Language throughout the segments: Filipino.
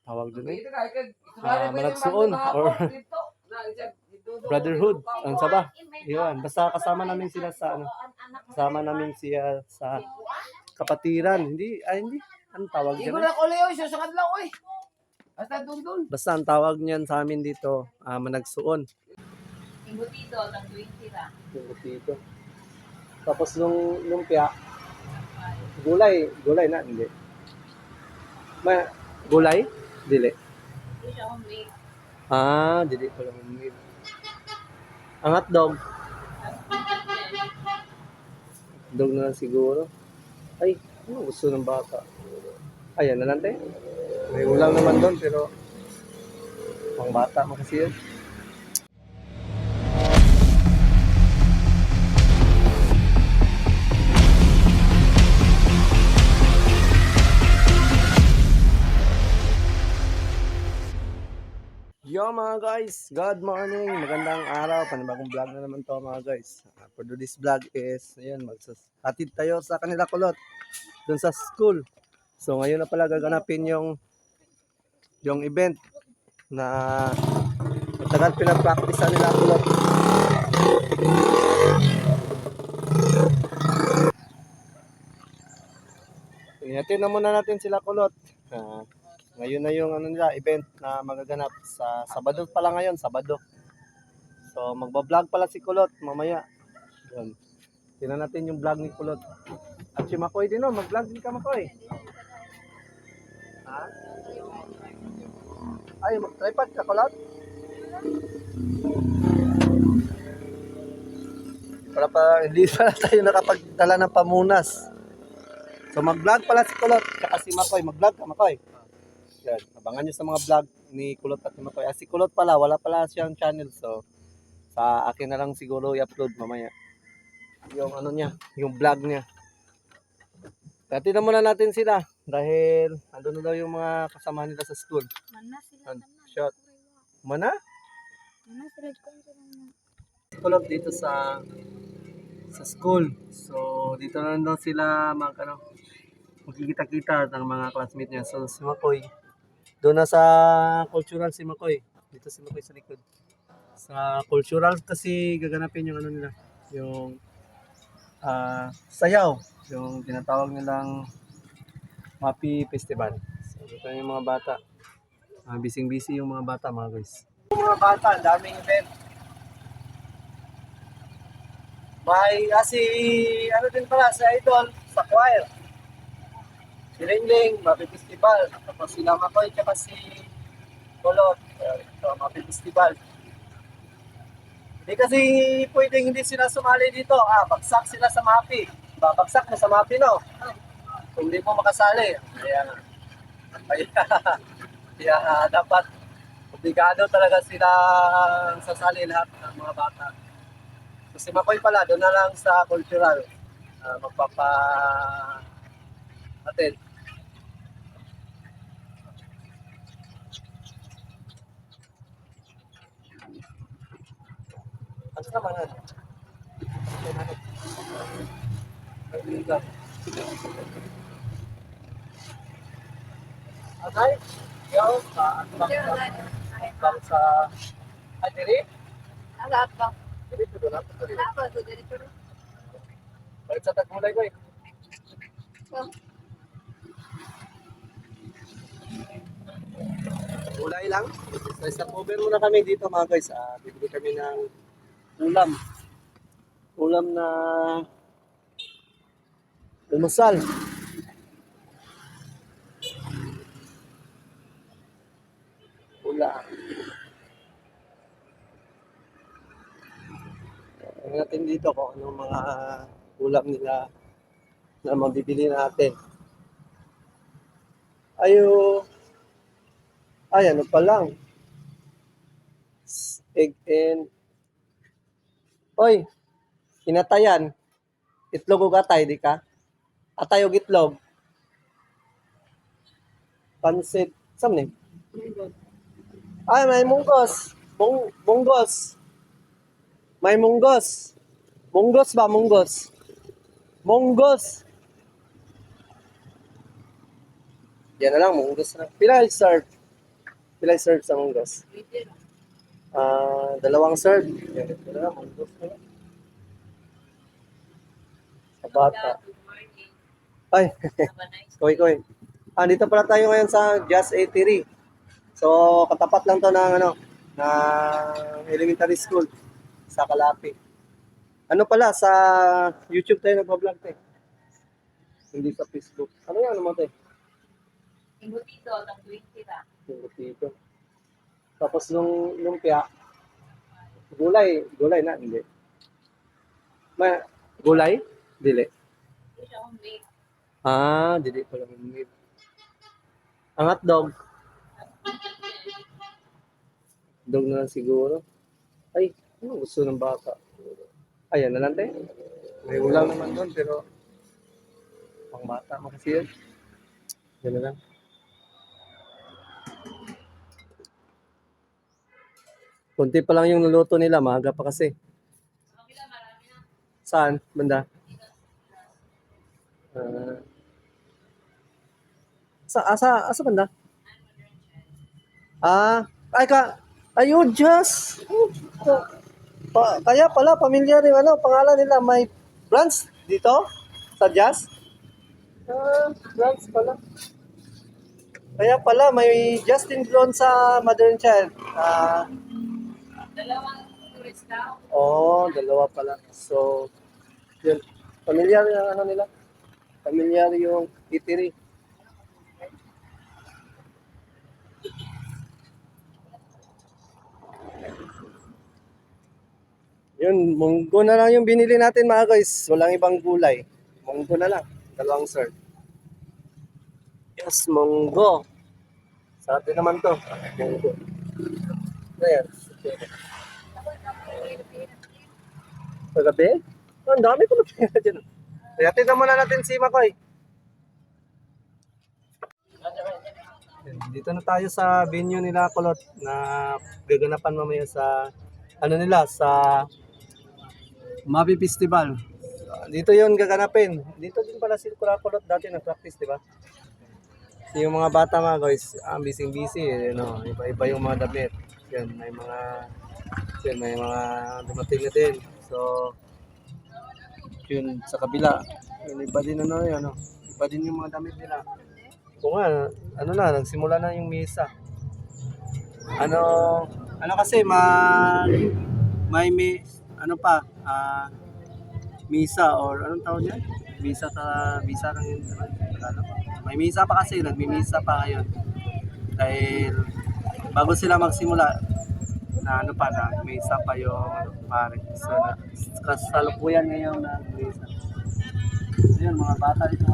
tawag doon managsuon or brotherhood. Ano sa ba? Yun. Basta kasama namin sila sa kasama namin siya sa kapatiran. Hindi. Anong tawag dyan? Basta ang tawag niyan sa amin dito, managsuon. Embutido, ng 20 ra. Embutido. Tapos nung lumpia, gulay na, hindi. Gulay? Dili. Hindi siya homemade. Dili pala homemade. Ang hotdog? Hotdog na lang siguro. Ay, ano gusto ng bata? Ayan na lang tayo. May ulam naman doon, pero pang bata mo kasi yun. Yo mga guys, good morning, magandang araw, panibagong vlog na naman to mga guys. For this vlog is, ayan, hatid tayo sa kanila kulot, dun sa school. So ngayon na pala gaganapin yung event na matagal pinag-practice nila kulot. Hatid na muna natin sila kulot. Ngayon na yung event na magaganap sa Sabado pala ngayon, Sabado. So magba-vlog pala si Kulot mamaya. Doon. Tingnan natin yung vlog ni Kulot. At si Makoy din, mag-vlog din ka, Makoy. Ha? Ay, mag-tripod ka, Kulot? Hindi pala tayo nakapagdala ng pamunas. So mag-vlog pala si Kulot, saka si Makoy. Mag-vlog ka, Makoy. Yan. Abangan nyo sa mga vlog ni Kulot at ni Makoy. Si Kulot pala, wala pala siyang channel. So, sa akin na lang siguro i-upload mamaya. Yung yung vlog niya. Dati na muna natin sila. Dahil, andun na daw yung mga kasama nila sa school. Mana sila. Shot. Mana? Mana sila. Si Kulot dito sa school. So, dito na daw sila magkikita-kita ng mga classmates niya. So, si Makoy, doon na sa cultural si Makoy. Dito si Makoy sa likod. Sa cultural kasi gaganapin yung nila. Yung sayaw. Yung tinatawag nilang Mapi Festival. So dito yung mga bata. Busy-busy yung mga bata mga guys. Yung mga bata, daming event. May din pala sa idol, sa choir. Si Ringling, Mapi Festival. Tapos sila Makoy, tsaka si Kulot. Mapi Festival. Hindi kasi pwedeng hindi sila sumali dito. Bagsak sila sa Mapi. Babagsak mo sa Mapi, no? Kung hindi mo makasali. Kaya dapat obligado talaga sila sasali lahat ng mga bata. So si Makoy pala, doon na lang sa cultural. Magpapa-attend. Ano naman yan? Atay? Yaw, bang sa Adiri? Agad ba? Dito doon ako. Dapat to dito. Balik sa tagmulay ko eh. Gulay lang. So, stop over muna kami dito mga guys. Bibili kami ng ulam. Ulam na almusal. Ulam. Tingnan natin dito kung anong mga ulam nila na mabibili natin. Ano pa lang. Egg and inatayan. Itlog o atay, di ka? Atay o itlog. Pansit. Saan ni? May munggos. Munggos. May munggos. Munggos ba? Munggos. Munggos. Yan na lang, munggos na. Pila i-serve? Pila serve sa munggas? Pwede. Dalawang serve. Yan, ito na, munggas na lang. Sa bata. Good morning. Ay, Have a nice koy koy. Dito pala tayo ngayon sa Just Eatery. So, katapat lang to ng ng elementary school sa Kalapi. Ano pala, sa YouTube tayo nagpa-vlog tayo. Hindi sa Facebook. Ano yan, ano mo tayo? Embutido, ng 20 ra. Yung dito. Tapos nung lumpia, gulay na, hindi. Gulay? Dili. Ito siya ang bake. Dili pala yung meat. Ang hotdog, dog na lang siguro. Ay, ano gusto ng baka? Ayan na lang tayo. May ulam naman doon, pero pang bata mo kasi yun. Yan na lang. Kunti pa lang yung luluto nila, maaga pa kasi. Saan? Banda? Ah, asa banda? Ay ka, ayun, Just. Kaya pala, pamilyar yung pangalan nila. May branch dito sa Just. Branch pala. Kaya pala, may Justin doon sa Mother and Child. Dalawang tourist daw. Dalawa pala. So, yun. Pamilyar yung nila. Pamilyar yung eatery. Yun, munggo na lang yung binili natin mga guys. Walang ibang gulay. Munggo na lang. Dalawang serve. Yes, munggo. Sarap din naman to. Munggo. Ayan. Kagabi? Ang dami ko na pera dyan. Kaya tignan muna natin si Makoy. Dito na tayo sa venue nila Kulot na gaganapan mamaya sa sa Mabi Festival. Dito yon gaganapin. Dito din pala si Kulot dati nag-practice, di ba? Yung mga bata mga guys, busy-busy, iba-iba yung mga damit. May mga dumating na din. So, yun sa kabila, yun, iba din iba din yung mga damit nila. Kung nga, nagsimula na yung misa. Kasi misa or anong tawag niyan? Misa lang yun. May misa pa kasi, nagmimisa pa ngayon. Dahil bago sila magsimula, na misa pa yung pare. So, kasalukuyan ngayon na misa. Ayun, mga bata dito.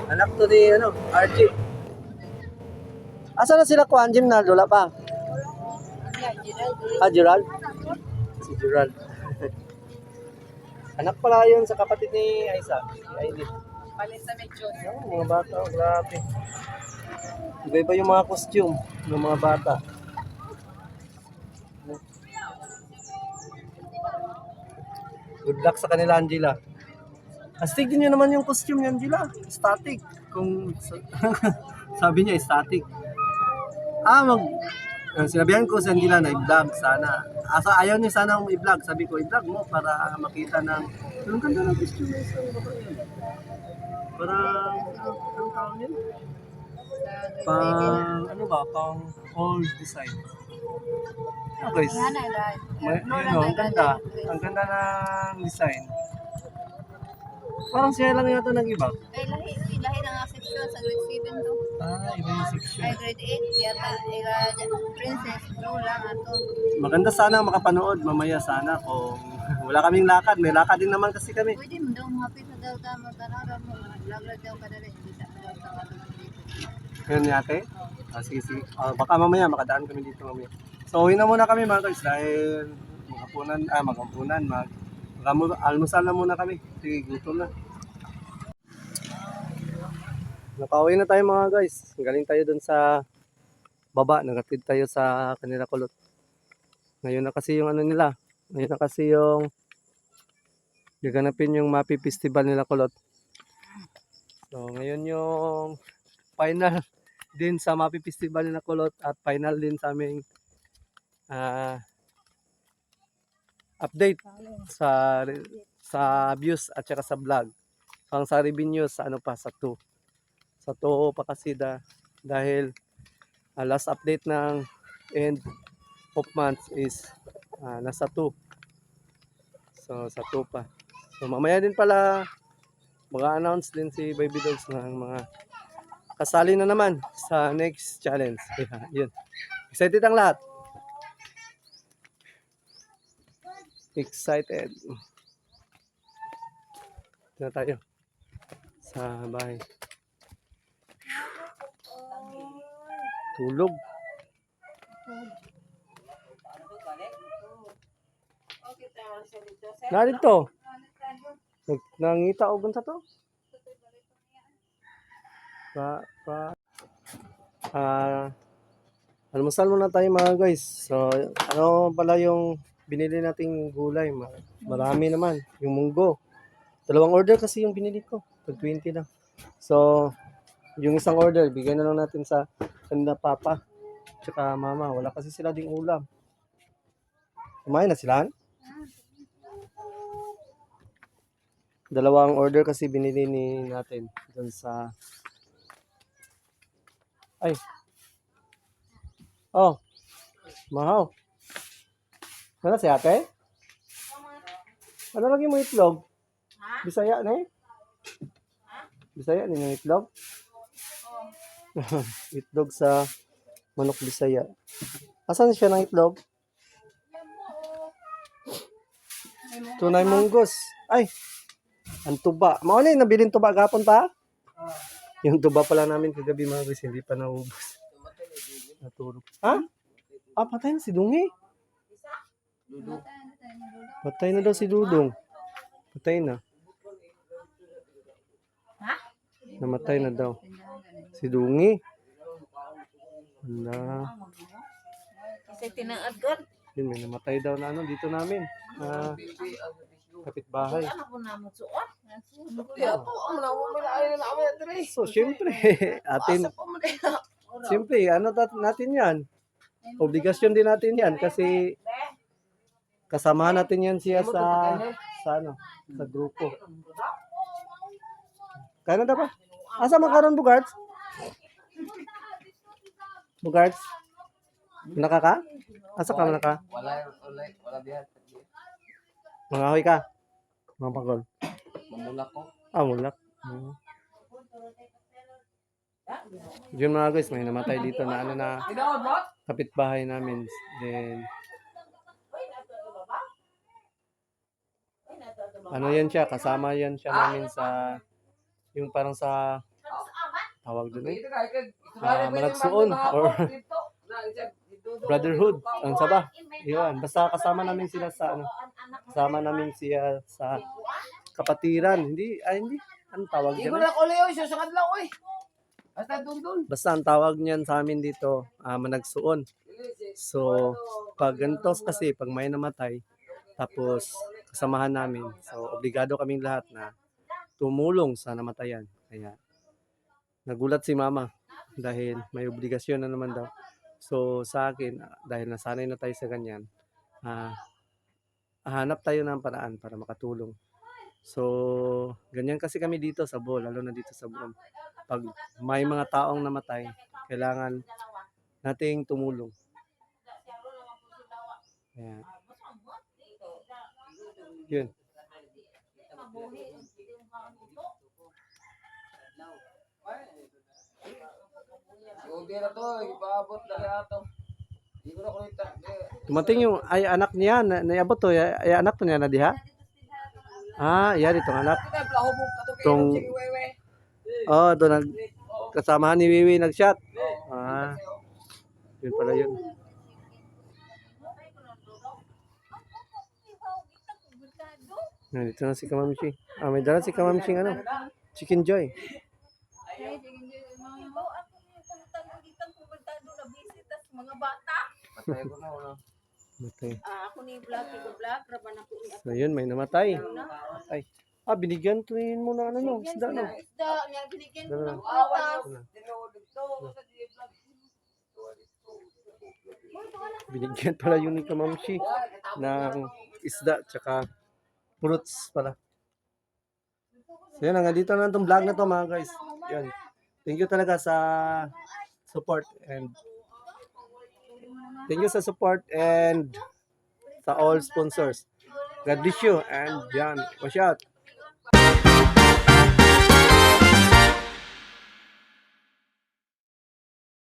Anak to ni RJ. Asa na sila ko Anjim na wala pa? Gerald? Si Gerald. Anak pala yun sa kapatid ni Aisa. Si Aileen. Palit sa medyo. Mga bata, grabe. Iba-iba yung mga costume ng mga bata. Good luck sa kanila, Angela. Astig din nyo naman yung costume ni Angela. Static. Sabi niya, static. Sinabihan ko sa Angela na i-vlog sana. Ayaw niya sana akong i-vlog. Sabi ko, i-vlog mo para makita ng... Ang ganda ng costume na isang babae. Para, anong tawag yun? Pang old design. Guys. Ang ganda. Ang ganda ng design. Parang siya lang yata nag-iba. Lahi ng section sa grade 7 to. Iba yung section. Ay, grade 8, yata. Princess, blue lang ato. Maganda sana makapanood mamaya sana kung wala kaming lakad. May lakad din naman kasi kami. Pwede mo daw mapit sa daw tama. Tanaw mo. Vlog daw kadali. Bisa daw sa katulad dito. Yun ni ate? Sige. Baka mamaya makadaan kami dito mamaya. So, uwi na muna kami mga guys dahil almusal na muna kami. Sige, gutom na. Nakauwi na tayo mga guys. Galing tayo dun sa baba. Nagatid tayo sa kanila Kulot. Ngayon na kasi yung nila. Ngayon na kasi yung gaganapin yung MAPI Festival nila Kulot. So ngayon yung final din sa MAPI Festival nila Kulot at final din sa aming update sa views at saka sa vlog. So, ang sa revenue sa ano pa sa 2. Sa 2 pa kasi dahil last update ng end of month is nasa 2. So sa 2 pa. So mamaya din pala mag-announce din si Baby Dogs ng mga kasali na naman sa next challenge. Yeah, yun. Excited ang lahat. Excited. Ito na tayo sa bahay. Tulog. Narito. Nangita o sa to? Almusal muna tayo mga guys. So, ano pala yung binili nating gulay? Marami naman. Yung munggo. 2 order kasi yung binili ko. Tag 20 lang. So, yung isang order, bigyan na lang natin sa kanila papa. Tsaka mama. Wala kasi sila ding ulam. Kumain na sila? 2 order kasi binili ni natin dun sa oh, mahaw. Ano si ate? Ano lagi mo itlog? Bisaya na eh? Bisaya din yung itlog? Itlog sa manok Bisaya. Asan siya ng itlog? Tunay munggos. Ay! Ang tuba. Mauna yung nabiling tuba gapon pa? Yung tuba pala namin kagabi mga guys, hindi pa naubos. Natulog. Ha? Patay na si Dungi. Patay na daw si Dudong. Patay na. Namatay na daw. Si Dungi. Wala. Kasi tinaad ko. Yun, may namatay daw na ano dito namin. Kapitbahay. So, syempre, siyempre, ano natin yan? Obligasyon din natin yan kasi kasamahan natin yan siya sa grupo. Kaya na ba? Asa makaroon Bugarts? Bugarts? Nakaka? Asa ka naka? Wala bihat. Mangahoy ka? Mga pagol. Mamulak ko. Mulak. Yun mga guys, may namatay dito na kapitbahay namin. Then, ano yan siya, kasama yan siya namin sa, yung parang sa, tawag doon eh, malagsuon or brotherhood. Ano sa ba? Yun, basta kasama namin sila sa, kasama namin siya sa kapatiran. Hindi, anong tawag dyan? Basta ang tawag niyan sa amin dito, managsuon. So, pag ganito kasi, pag may namatay, tapos kasamahan namin, so obligado kaming lahat na tumulong sa namatayan. Kaya, nagulat si mama dahil may obligasyon na naman daw. So, sa akin, dahil nasanay na tayo sa ganyan, hanap tayo ng paraan para makatulong. So, ganyan kasi kami dito sa Bohol, lalo na dito sa Bohol. Pag may mga taong namatay, kailangan nating tumulong. Kaya, yun. Hindi na to, ipaabot na lahat to. Hindi ko na kulita. Tumating yung anak niya, naiabot to, anak to niya na diha? Yan itong anak. Itong, ito kasamahan ni Wiwi nag-shot. Yun pala yun. Dito na si Kamamshi. May dala si Kamamshi Chicken Joy. Mga bata. Patay ko na. Matay. Ako ni vlog, raban ako ni So yun, may namatay. Ay. Binigyan rin mo na ano no, isda no. Isda, nga binigyan ko ng Awan prutas. niyo, tinuod ito. Sa di-vlog. Binigyan pala yun ni Kamamshi ng isda tsaka fruits pala. So yun, hanggang dito na itong vlog na to mga guys. Yun. Thank you talaga sa support and sa all sponsors. God bless you and yan, watch out.